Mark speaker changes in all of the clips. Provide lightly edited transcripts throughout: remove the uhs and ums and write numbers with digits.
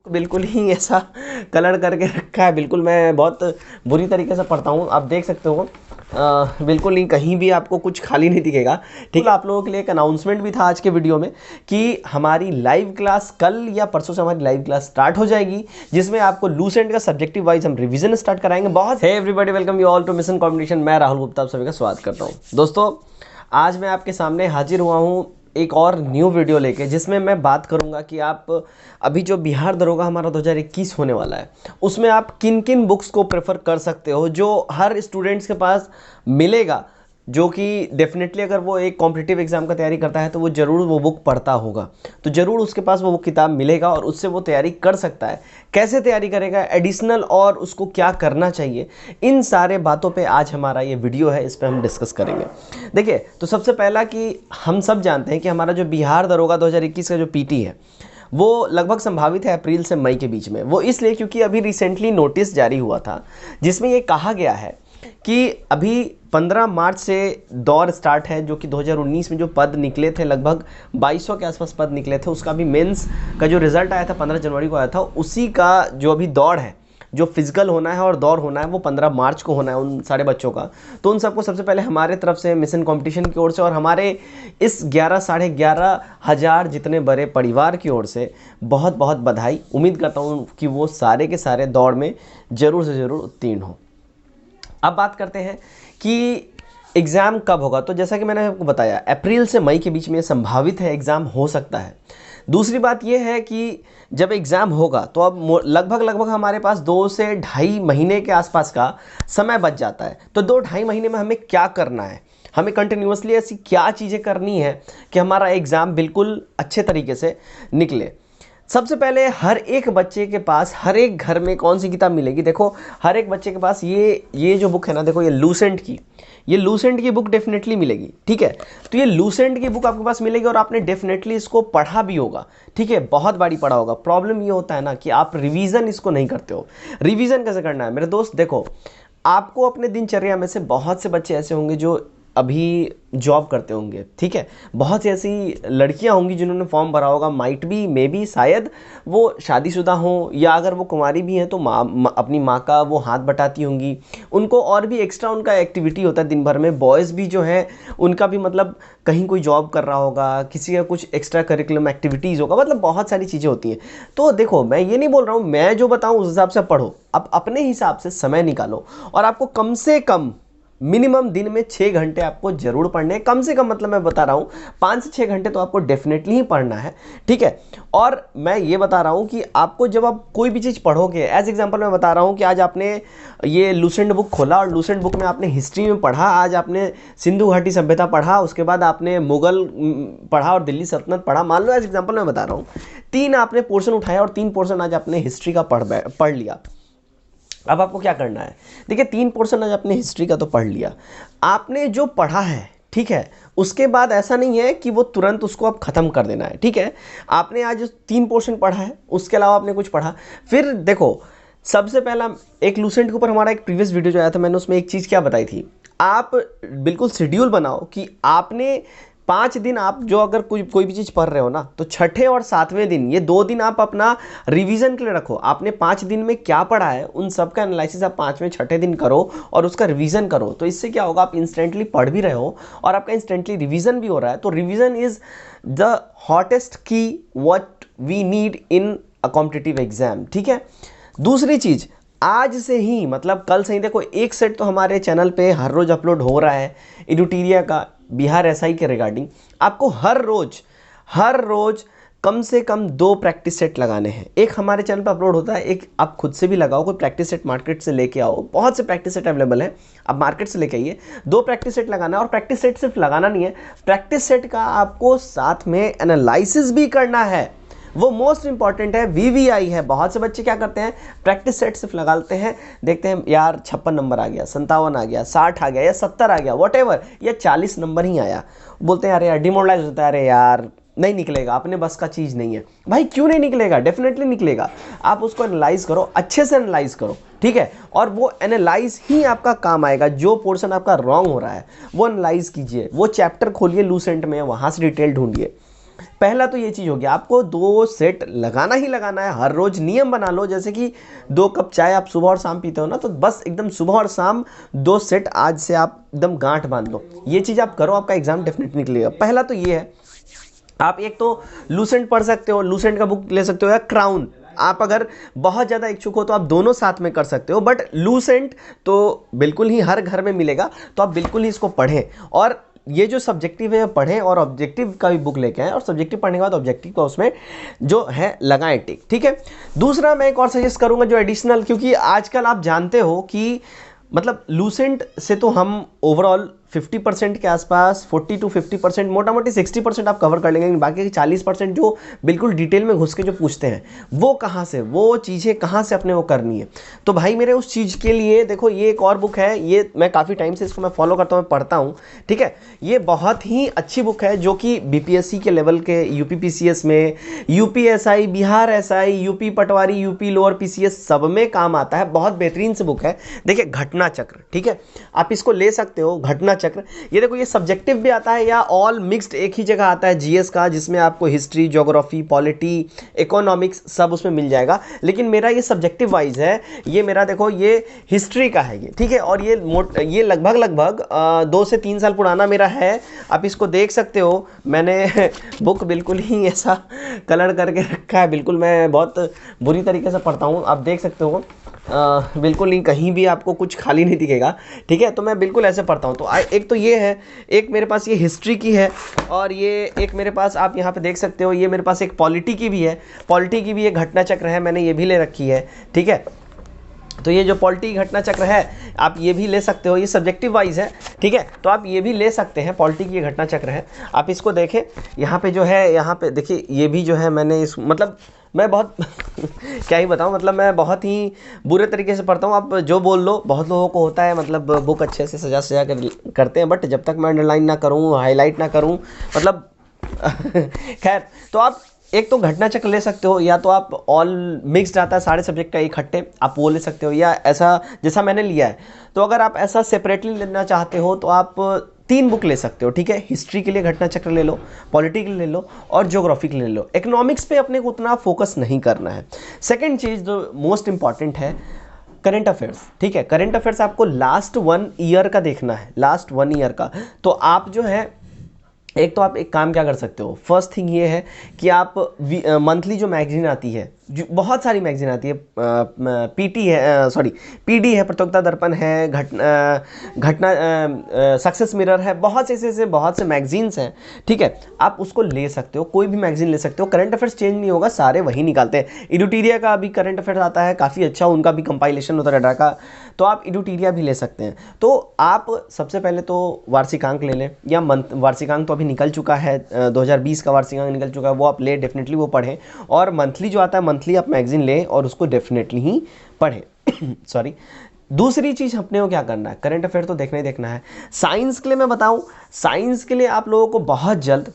Speaker 1: बिल्कुल ही ऐसा कलर करके रखा है। बिल्कुल मैं बहुत बुरी तरीके से पढ़ता हूँ, आप देख सकते हो। बिल्कुल ही कहीं भी आपको कुछ खाली नहीं दिखेगा। ठीक है, आप लोगों के लिए एक अनाउंसमेंट भी था आज के वीडियो में कि हमारी लाइव क्लास कल या परसों से हमारी लाइव क्लास स्टार्ट हो जाएगी, जिसमें आपको लूसेंट का सब्जेक्टिव वाइज हम रिवीजन स्टार्ट कराएंगे। बहुत hey everybody, welcome you all to mission competition. मैं राहुल गुप्ता आप सभी का स्वागत करता हूँ। दोस्तों, आज मैं आपके सामने हाजिर हुआ हूँ एक और न्यू वीडियो लेके, जिसमें मैं बात करूंगा कि आप अभी जो बिहार दरोगा हमारा 2021 होने वाला है, उसमें आप किन किन बुक्स को प्रेफर कर सकते हो, जो हर स्टूडेंट्स के पास मिलेगा, जो कि डेफिनेटली अगर वो एक कॉम्पिटिटिव एग्जाम का तैयारी करता है तो वो ज़रूर वो बुक पढ़ता होगा, तो ज़रूर उसके पास वो किताब मिलेगा और उससे वो तैयारी कर सकता है। कैसे तैयारी करेगा, एडिशनल और उसको क्या करना चाहिए, इन सारे बातों पे आज हमारा ये वीडियो है, इस पर हम डिस्कस करेंगे। देखिए, तो सबसे पहला कि हम सब जानते हैं कि हमारा जो बिहार दरोगा 2021 का जो पीटी है वो लगभग संभावित है अप्रैल से मई के बीच में। वो इसलिए क्योंकि अभी रिसेंटली नोटिस जारी हुआ था, जिसमें ये कहा गया है कि अभी 15 मार्च से दौर स्टार्ट है, जो कि 2019 में जो पद निकले थे लगभग 2200 के आसपास पद निकले थे, उसका भी मेंस का जो रिजल्ट आया था 15 जनवरी को आया था, उसी का जो अभी दौड़ है, जो फिजिकल होना है और दौर होना है, वो 15 मार्च को होना है उन सारे बच्चों का। तो उन सबको सबसे पहले हमारे तरफ से मिशन कंपटीशन की ओर से और हमारे इस 11 साढ़े 11 हज़ार जितने बड़े परिवार की ओर से बहुत बहुत बधाई। उम्मीद करता हूँ कि वो सारे के सारे दौड़ में ज़रूर से ज़रूर उत्तीर्ण हो। अब बात करते हैं कि एग्ज़ाम कब होगा। तो जैसा कि मैंने आपको बताया, अप्रैल से मई के बीच में संभावित है एग्ज़ाम हो सकता है। दूसरी बात यह है कि जब एग्ज़ाम होगा तो अब लगभग हमारे पास 2 से ढाई महीने के आसपास का समय बच जाता है। तो 2-2.5 महीने में हमें क्या करना है, हमें कंटिन्यूसली ऐसी क्या चीज़ें करनी है कि हमारा एग्ज़ाम बिल्कुल अच्छे तरीके से निकले। सबसे पहले हर एक बच्चे के पास, हर एक घर में कौन सी किताब मिलेगी? देखो, हर एक बच्चे के पास ये जो बुक है ना, देखो ये लूसेंट की बुक डेफिनेटली मिलेगी। ठीक है, तो ये लूसेंट की बुक आपके पास मिलेगी और आपने डेफिनेटली इसको पढ़ा भी होगा। ठीक है, बहुत बारी पढ़ा होगा। प्रॉब्लम ये होता है ना कि आप रिवीजन इसको नहीं करते हो। रिवीजन कैसे करना है मेरे दोस्त? देखो, आपको अपने दिनचर्या में से बहुत से बच्चे ऐसे होंगे जो अभी जॉब करते होंगे। ठीक है, बहुत सी ऐसी लड़कियां होंगी जिन्होंने फॉर्म भरा होगा, माइट बी मे बी शायद वो शादीशुदा हों, या अगर वो कुंवारी भी हैं तो अपनी माँ का वो हाथ बटाती होंगी। उनको और भी एक्स्ट्रा उनका एक्टिविटी होता है दिन भर में। बॉयज़ भी जो है उनका भी मतलब कहीं कोई जॉब कर रहा होगा, किसी का कुछ एक्स्ट्रा करिकुलम एक्टिविटीज़ होगा, मतलब बहुत सारी चीज़ें होती हैं। तो देखो, मैं ये नहीं बोल रहा हूँ, मैं जो बताऊँ उस हिसाब से पढ़ो, आप अपने हिसाब से समय निकालो और आपको कम से कम मिनिमम दिन में 6 घंटे आपको जरूर पढ़ने हैं। कम से कम मतलब मैं बता रहा हूँ 5 से 6 घंटे तो आपको डेफिनेटली ही पढ़ना है। ठीक है, और मैं ये बता रहा हूँ कि आपको जब आप कोई भी चीज़ पढ़ोगे, एज एग्जांपल मैं बता रहा हूँ कि आज आपने ये लूसेंट बुक खोला और लूसेंट बुक में आपने हिस्ट्री में पढ़ा, आज आपने सिंधु घाटी सभ्यता पढ़ा, उसके बाद आपने मुगल पढ़ा और दिल्ली सल्तनत पढ़ा। मान लो एज एग्जाम्पल मैं बता रहा हूँ, 3 आपने पोर्शन उठाया और 3 पोर्शन आज आपने हिस्ट्री का पढ़ लिया। अब आपको क्या करना है? देखिए, 3 पोर्शन आज आपने हिस्ट्री का तो पढ़ लिया, आपने जो पढ़ा है, ठीक है, उसके बाद ऐसा नहीं है कि वो तुरंत उसको आप ख़त्म कर देना है। ठीक है, आपने आज 3 पोर्शन पढ़ा है, उसके अलावा आपने कुछ पढ़ा। फिर देखो, सबसे पहला एक लूसेंट के ऊपर हमारा एक प्रीवियस वीडियो जो आया था, मैंने उसमें एक चीज़ क्या बताई थी, आप बिल्कुल शेड्यूल बनाओ कि आपने 5 दिन आप जो अगर कोई भी चीज़ पढ़ रहे हो ना, तो छठे और 7वें दिन, ये 2 दिन आप अपना रिवीजन के लिए रखो। आपने 5 दिन में क्या पढ़ा है उन सब का एनालिसिस आप 5वें छठे दिन करो और उसका रिवीजन करो। तो इससे क्या होगा, आप इंस्टेंटली पढ़ भी रहे हो और आपका इंस्टेंटली रिवीजन भी हो रहा है। तो revision is the hottest key what we need in a competitive exam. ठीक है, दूसरी चीज़, आज से ही मतलब कल से ही देखो, एक सेट तो हमारे चैनल पे हर रोज़ अपलोड हो रहा है एडुटीरिया का, बिहार एसआई के रिगार्डिंग। आपको हर रोज कम से कम 2 प्रैक्टिस सेट लगाने हैं। एक हमारे चैनल पर अपलोड होता है, एक आप खुद से भी लगाओ, कोई प्रैक्टिस सेट मार्केट से लेके आओ, बहुत से प्रैक्टिस सेट अवेलेबल है, आप मार्केट से लेके आइए। 2 प्रैक्टिस सेट लगाना है, और प्रैक्टिस सेट सिर्फ लगाना नहीं है, प्रैक्टिस सेट का आपको साथ में एनालिसिस भी करना है। वो मोस्ट इंपॉर्टेंट है, वीवीआई है। बहुत से बच्चे क्या करते हैं, प्रैक्टिस सेट सिर्फ लगाते हैं, देखते हैं यार 56 नंबर आ गया, 57 आ गया, 60 आ गया या 70 आ गया, व्हाटएवर, या 40 नंबर ही आया, बोलते हैं अरे यार डिमोरलाइज होता है, अरे यार नहीं निकलेगा, अपने बस का चीज़ नहीं है। भाई क्यों नहीं निकलेगा? डेफिनेटली निकलेगा। आप उसको एनालाइज करो, अच्छे से एनालाइज करो। ठीक है, और वो एनालाइज ही आपका काम आएगा। जो पोर्शन आपका रॉन्ग हो रहा है वो एनालाइज कीजिए, वो चैप्टर खोलिए लूसेंट में, वहाँ से डिटेल ढूंढिए। पहला तो ये चीज़ होगी, आपको 2 सेट लगाना ही लगाना है। हर रोज नियम बना लो, जैसे कि 2 कप चाय आप सुबह और शाम पीते हो ना, तो बस एकदम सुबह और शाम 2 सेट आज से आप एकदम गांठ बांध लो। ये चीज़ आप करो, आपका एग्जाम डेफिनेटली निकलेगा। पहला तो ये है, आप एक तो लूसेंट पढ़ सकते हो, लूसेंट का बुक ले सकते हो, या क्राउन। आप अगर बहुत ज़्यादा इच्छुक हो तो आप दोनों साथ में कर सकते हो, बट लूसेंट तो बिल्कुल ही हर घर में मिलेगा, तो आप बिल्कुल ही इसको पढ़ें। और ये जो सब्जेक्टिव है पढ़ें, और ऑब्जेक्टिव का भी बुक लेके आएँ, और सब्जेक्टिव पढ़ने के बाद ऑब्जेक्टिव का उसमें जो है लगाएं टिक, ठीक है। दूसरा मैं एक और सजेस्ट करूंगा जो एडिशनल, क्योंकि आजकल आप जानते हो कि मतलब लूसेंट से तो हम ओवरऑल 50% के आसपास, 40 to 50%, मोटा मोटी 60% आप कवर कर लेंगे, लेकिन बाकी के 40% जो बिल्कुल डिटेल में घुस के जो पूछते हैं, वो कहाँ से, वो चीज़ें कहाँ से अपने वो करनी है। तो भाई मेरे उस चीज़ के लिए देखो, ये एक और बुक है, ये मैं काफ़ी टाइम से इसको मैं फॉलो करता हूँ, मैं पढ़ता हूँ, ठीक है। ये बहुत ही अच्छी बुक है, जो कि BPSC के लेवल के, UP PCS में, UPSI, बिहार SI, UP पटवारी, UP लोअर PCS सब में काम आता है। बहुत बेहतरीन से बुक है। देखिए, घटना चक्र, ठीक है, आप इसको ले सकते हो, घटना चक्र। ये देखो, ये सब्जेक्टिव भी आता है या ऑल मिक्स्ड एक ही जगह आता है, GS का, जिसमें आपको हिस्ट्री, ज्योग्राफी, पॉलिटी, इकोनॉमिक्स सब उसमें मिल जाएगा। लेकिन मेरा ये सब्जेक्टिव वाइज है, ये मेरा देखो ये हिस्ट्री का है ये, ठीक है। और ये लगभग 2 से 3 साल पुराना मेरा है। आप इसको देख सकते हो, मैंने बुक बिल्कुल ही ऐसा कलर करके रखा है, बिल्कुल मैं बहुत बुरी तरीके से पढ़ता हूँ, आप देख सकते हो। बिल्कुल नहीं, कहीं भी आपको कुछ खाली नहीं दिखेगा, ठीक है। तो मैं बिल्कुल ऐसे पढ़ता हूँ। तो एक तो ये है, एक मेरे पास ये हिस्ट्री की है, और ये एक मेरे पास आप यहाँ पे देख सकते हो, ये मेरे पास एक पॉलिटी की भी है। पॉलिटी की भी एक घटना चक्र है, मैंने ये भी ले रखी है, ठीक है। तो ये जो पॉलिटी घटना चक्र है, आप ये भी ले सकते हो, ये सब्जेक्टिव वाइज है, ठीक है। तो आप ये भी ले सकते हैं, पॉलिटी की घटना चक्र है, आप इसको देखें। यहाँ पे जो है, यहाँ पे देखिए, ये भी जो है मैंने इस मतलब मैं बहुत क्या ही बताऊँ, मतलब मैं बहुत ही बुरे तरीके से पढ़ता हूँ। आप जो बोल लो, बहुत लोगों को होता है मतलब बुक अच्छे से सजा कर करते हैं, बट जब तक मैं अंडरलाइन ना करूँ, हाईलाइट ना करूँ, मतलब खैर। तो आप एक तो घटना चक्र ले सकते हो, या तो आप ऑल मिक्स्ड आता है सारे सब्जेक्ट का इकट्ठे, आप वो ले सकते हो, या ऐसा जैसा मैंने लिया है। तो अगर आप ऐसा सेपरेटली लेना चाहते हो तो आप 3 बुक ले सकते हो, ठीक है। हिस्ट्री के लिए घटना चक्र ले लो, पॉलिटी के लिए ले लो, और ज्योग्राफी के लिए ले लो। इकोनॉमिक्स पे अपने को उतना फोकस नहीं करना है। सेकेंड चीज़ जो मोस्ट इंपॉर्टेंट है, करंट अफेयर्स, ठीक है। करंट अफेयर्स आपको लास्ट 1 ईयर का देखना है, लास्ट 1 ईयर का। तो आप जो है, एक तो आप एक काम क्या कर सकते हो, फर्स्ट थिंग ये है कि आप मंथली जो मैगजीन आती है, जो बहुत सारी मैगजीन आती है, PT है, सॉरी PD है, प्रतियोगिता दर्पण है, घटना सक्सेस मिरर है, बहुत से मैगजीन्स हैं, ठीक है। आप उसको ले सकते हो, कोई भी मैगजीन ले सकते हो। करंट अफेयर्स चेंज नहीं होगा, सारे वही निकालते हैं। एडुटीरिया का भी करंट अफेयर्स आता है, काफ़ी अच्छा, उनका भी कंपाइलेशन होता है डाटा का, तो आप एडुटीरिया भी ले सकते हैं। तो आप सबसे पहले तो वार्षिकांक ले लें, या वार्षिकांक तो अभी निकल चुका है, 2020 का वार्षिकांक निकल चुका है, वो आप ले, डेफिनेटली वो पढ़ें। और मंथली जो आता है, मंथली आप मैगजीन लें और उसको डेफिनेटली ही पढ़ें सॉरी। दूसरी चीज़ अपने को क्या करना है, करंट अफेयर तो देखना ही देखना है। साइंस के लिए मैं बताऊं, साइंस के लिए आप लोगों को बहुत जल्द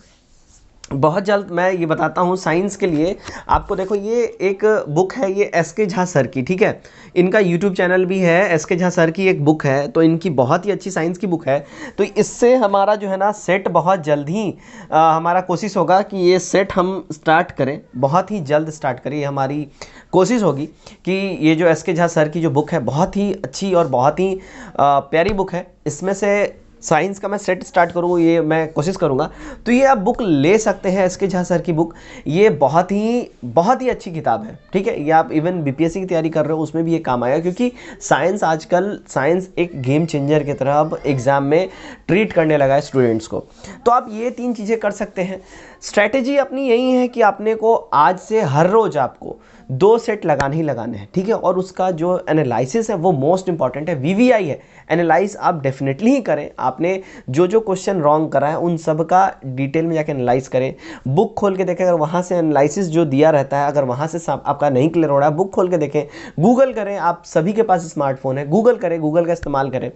Speaker 1: मैं ये बताता हूँ। साइंस के लिए आपको देखो, ये एक बुक है, ये SK झा सर की, ठीक है। इनका YouTube चैनल भी है, SK झा सर की एक बुक है, तो इनकी बहुत ही अच्छी साइंस की बुक है। तो इससे हमारा जो है ना सेट बहुत जल्द ही हमारा कोशिश होगा कि ये सेट हम स्टार्ट करें, बहुत ही जल्द स्टार्ट करें, ये हमारी कोशिश होगी कि ये जो SK झा सर की जो बुक है, बहुत ही अच्छी और बहुत ही प्यारी बुक है। इसमें से साइंस का मैं सेट स्टार्ट करूँ, ये मैं कोशिश करूँगा। तो ये आप बुक ले सकते हैं, SK झा सर की बुक। ये बहुत ही अच्छी किताब है, ठीक है। ये आप इवन BPSC की तैयारी कर रहे हो, उसमें भी ये काम आएगा, क्योंकि साइंस एक गेम चेंजर की तरह अब एग्ज़ाम में ट्रीट करने लगा है स्टूडेंट्स को। तो आप ये 3 चीज़ें कर सकते हैं। स्ट्रैटेजी अपनी यही है कि आपने को आज से हर रोज़ आपको 2 सेट लगाने ही लगाने हैं, ठीक है। और उसका जो एनालिसिस है वो मोस्ट इंपॉर्टेंट है, VVI है, एनालाइज आप डेफिनेटली ही करें। आपने जो क्वेश्चन रॉन्ग करा है उन सब का डिटेल में जाकर एनालाइज करें, बुक खोल के देखें, अगर वहाँ से एनालिसिस जो दिया रहता है, अगर वहाँ से आपका नहीं क्लियर हो रहा है, बुक खोल के देखें, गूगल करें, आप सभी के पास स्मार्टफोन है, गूगल करें, गूगल का इस्तेमाल करें,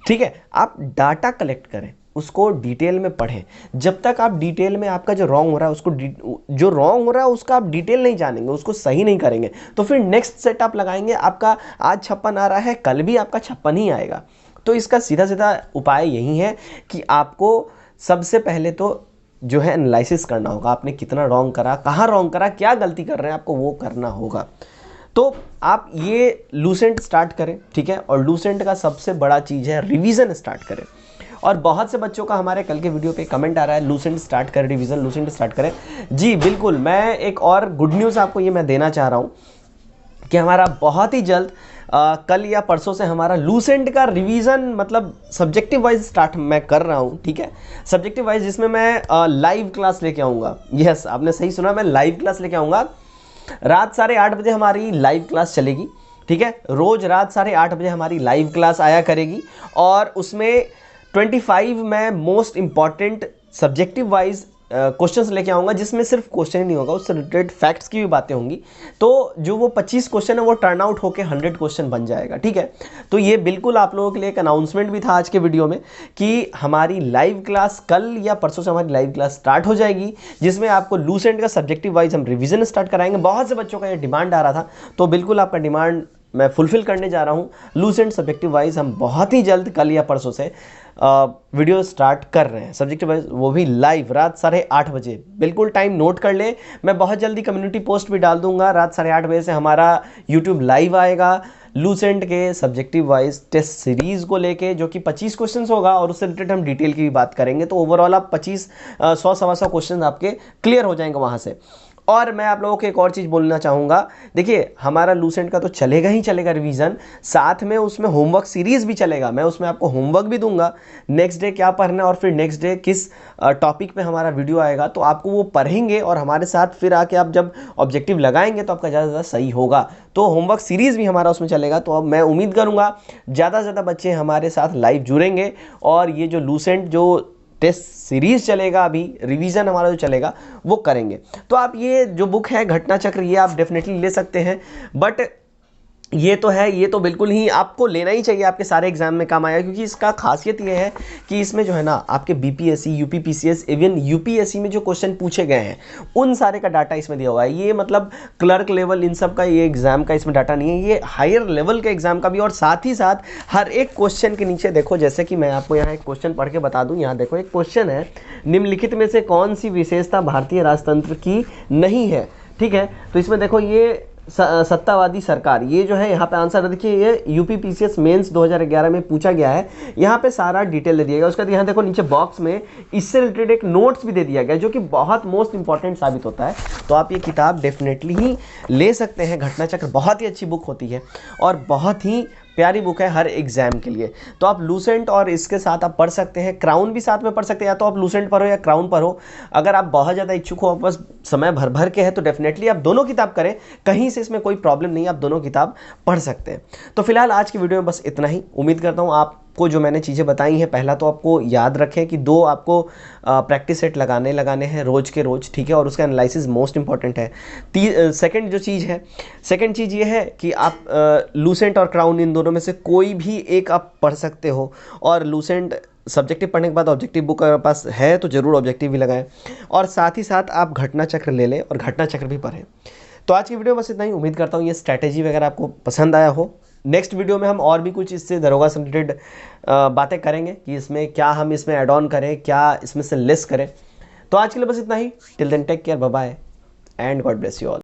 Speaker 1: ठीक है। आप डाटा कलेक्ट करें, उसको डिटेल में पढ़ें। जब तक आप डिटेल में आपका जो रॉन्ग हो रहा है उसको जो रॉन्ग हो रहा है उसका आप डिटेल नहीं जानेंगे, उसको सही नहीं करेंगे, तो फिर नेक्स्ट सेट आप लगाएंगे, आपका आज 56 आ रहा है, कल भी आपका 56 ही आएगा। तो इसका सीधा उपाय यही है कि आपको सबसे पहले तो जो है एनालिसिस करना होगा, आपने कितना रॉन्ग करा, कहाँ रॉन्ग करा, क्या गलती कर रहे हैं, आपको वो करना होगा। तो आप ये लूसेंट स्टार्ट करें, ठीक है। और लूसेंट का सबसे बड़ा चीज़ है रिवीजन स्टार्ट करें। और बहुत से बच्चों का हमारे कल के वीडियो पे कमेंट आ रहा है लूसेंट स्टार्ट करें, रिवीजन लूसेंट स्टार्ट करें। जी बिल्कुल, मैं एक और गुड न्यूज़ आपको ये मैं देना चाह रहा हूँ कि हमारा बहुत ही जल्द कल या परसों से हमारा लूसेंट का रिवीजन मतलब सब्जेक्टिव वाइज स्टार्ट मैं कर रहा हूँ, ठीक है। सब्जेक्टिव वाइज, जिसमें मैं लाइव क्लास लेके आऊँगा। यस, आपने सही सुना, मैं लाइव क्लास लेके आऊँगा। रात 8:30 बजे हमारी लाइव क्लास चलेगी, ठीक है। रोज़ रात 8:30 बजे हमारी लाइव क्लास आया करेगी और उसमें 25 मैं most important subjective wise questions लेके आऊँगा, जिसमें सिर्फ क्वेश्चन ही नहीं होगा, उससे रिलेटेड फैक्ट्स की भी बातें होंगी। तो जो वो 25 क्वेश्चन है वो टर्न आउट होकर 100 क्वेश्चन बन जाएगा, ठीक है। तो ये बिल्कुल आप लोगों के लिए एक अनाउंसमेंट भी था आज के वीडियो में कि हमारी लाइव क्लास कल या परसों से हमारी लाइव क्लास स्टार्ट हो जाएगी, जिसमें आपको लूसेंट का सब्जेक्टिव वाइज हम रिविजन स्टार्ट कराएंगे। बहुत से बच्चों का ये डिमांड आ रहा था, तो बिल्कुल आपका डिमांड मैं फुलफिल करने जा रहा हूँ। लूसेंट सब्जेक्टिव वाइज हम बहुत ही जल्द कल या परसों से वीडियो स्टार्ट कर रहे हैं, सब्जेक्टिव वाइज, वो भी लाइव रात 8:30 बजे। बिल्कुल टाइम नोट कर ले, मैं बहुत जल्दी कम्युनिटी पोस्ट भी डाल दूंगा। रात 8:30 बजे से हमारा यूट्यूब लाइव आएगा लूसेंट के सब्जेक्टिव वाइज टेस्ट सीरीज़ को लेके, जो कि 25 क्वेश्चंस होगा और उससे रिलेटेड हम डिटेल की भी बात करेंगे। तो ओवरऑल आप 100 सवा 100 क्वेश्चन आपके क्लियर हो जाएंगे वहाँ से। और मैं आप लोगों को एक और चीज़ बोलना चाहूँगा, देखिए हमारा लूसेंट का तो चलेगा ही चलेगा रिवीजन, साथ में उसमें होमवर्क सीरीज़ भी चलेगा। मैं उसमें आपको होमवर्क भी दूंगा, नेक्स्ट डे क्या पढ़ना है और फिर नेक्स्ट डे किस टॉपिक पे हमारा वीडियो आएगा, तो आपको वो पढ़ेंगे और हमारे साथ फिर आके आप जब ऑब्जेक्टिव लगाएंगे तो आपका ज़्यादा से ज़्यादा सही होगा। तो होमवर्क सीरीज़ भी हमारा उसमें चलेगा। तो अब मैं उम्मीद करूँगा ज़्यादा से ज़्यादा बच्चे हमारे साथ लाइव जुड़ेंगे और ये जो लूसेंट जो टेस्ट सीरीज चलेगा, अभी रिवीजन हमारा जो चलेगा वो करेंगे। तो आप ये जो बुक है घटना चक्र, ये आप डेफिनेटली ले सकते हैं। बट ये तो है, ये तो बिल्कुल ही आपको लेना ही चाहिए, आपके सारे एग्जाम में काम आएगा, क्योंकि इसका खासियत ये है कि इसमें जो है ना आपके बीपीएससी, यूपीपीसीएस, इवन यूपीएससी में जो क्वेश्चन पूछे गए हैं उन सारे का डाटा इसमें दिया हुआ है। ये मतलब क्लर्क लेवल इन सब का ये एग्जाम का इसमें डाटा नहीं है, ये हायर लेवल के एग्जाम का भी। और साथ ही साथ हर एक क्वेश्चन के नीचे देखो, जैसे कि मैं आपको यहाँ एक क्वेश्चन पढ़ के बता दूँ। यहाँ देखो एक क्वेश्चन है, निम्नलिखित में से कौन सी विशेषता भारतीय राजतंत्र की नहीं है, ठीक है। तो इसमें देखो ये सत्तावादी सरकार, ये जो है यहाँ पे आंसर देखिए, ये यूपीपीसीएस मेंस 2011 में पूछा गया है। यहाँ पे सारा डिटेल दे दिया गया। उसके बाद यहाँ देखो नीचे बॉक्स में इससे रिलेटेड एक नोट्स भी दे दिया गया, जो कि बहुत मोस्ट इंपॉर्टेंट साबित होता है। तो आप ये किताब डेफिनेटली ही ले सकते हैं। घटना चक्र बहुत ही अच्छी बुक होती है और बहुत ही प्यारी बुक है हर एग्जाम के लिए। तो आप लूसेंट और इसके साथ आप पढ़ सकते हैं, क्राउन भी साथ में पढ़ सकते हैं, या तो आप लूसेंट पढ़ो या क्राउन पढ़ो। अगर आप बहुत ज़्यादा इच्छुक हो, बस समय भर के है, तो डेफिनेटली आप दोनों किताब करें, कहीं से इसमें कोई प्रॉब्लम नहीं, आप दोनों किताब पढ़ सकते हैं। तो फिलहाल आज की वीडियो में बस इतना ही। उम्मीद करता हूँ आपको जो मैंने चीज़ें बताई हैं, पहला तो आपको याद रखें कि 2 आपको प्रैक्टिस सेट लगाने हैं रोज़ के रोज़, ठीक है। और उसका एनालिसिस मोस्ट इंपॉर्टेंट है। सेकंड जो चीज़ है, सेकंड चीज़ ये है कि आप लूसेंट और क्राउन इन दोनों में से कोई भी एक आप पढ़ सकते हो। और लूसेंट सब्जेक्टिव पढ़ने के बाद ऑब्जेक्टिव बुक अगर पास है तो ज़रूर ऑब्जेक्टिव भी लगाएं, और साथ ही साथ आप घटना चक्र ले लें और घटना चक्र भी पढ़ें। तो आज की वीडियो बस इतना ही। उम्मीद करता हूँ ये स्ट्रैटेजी वगैरह आपको पसंद आया हो। नेक्स्ट वीडियो में हम और भी कुछ इससे दरोगा से रिलेटेड बातें करेंगे कि इसमें क्या हम इसमें ऐड ऑन करें, क्या इसमें से लेस करें। तो आज के लिए बस इतना ही। Till then take care, bye bye and God bless you all.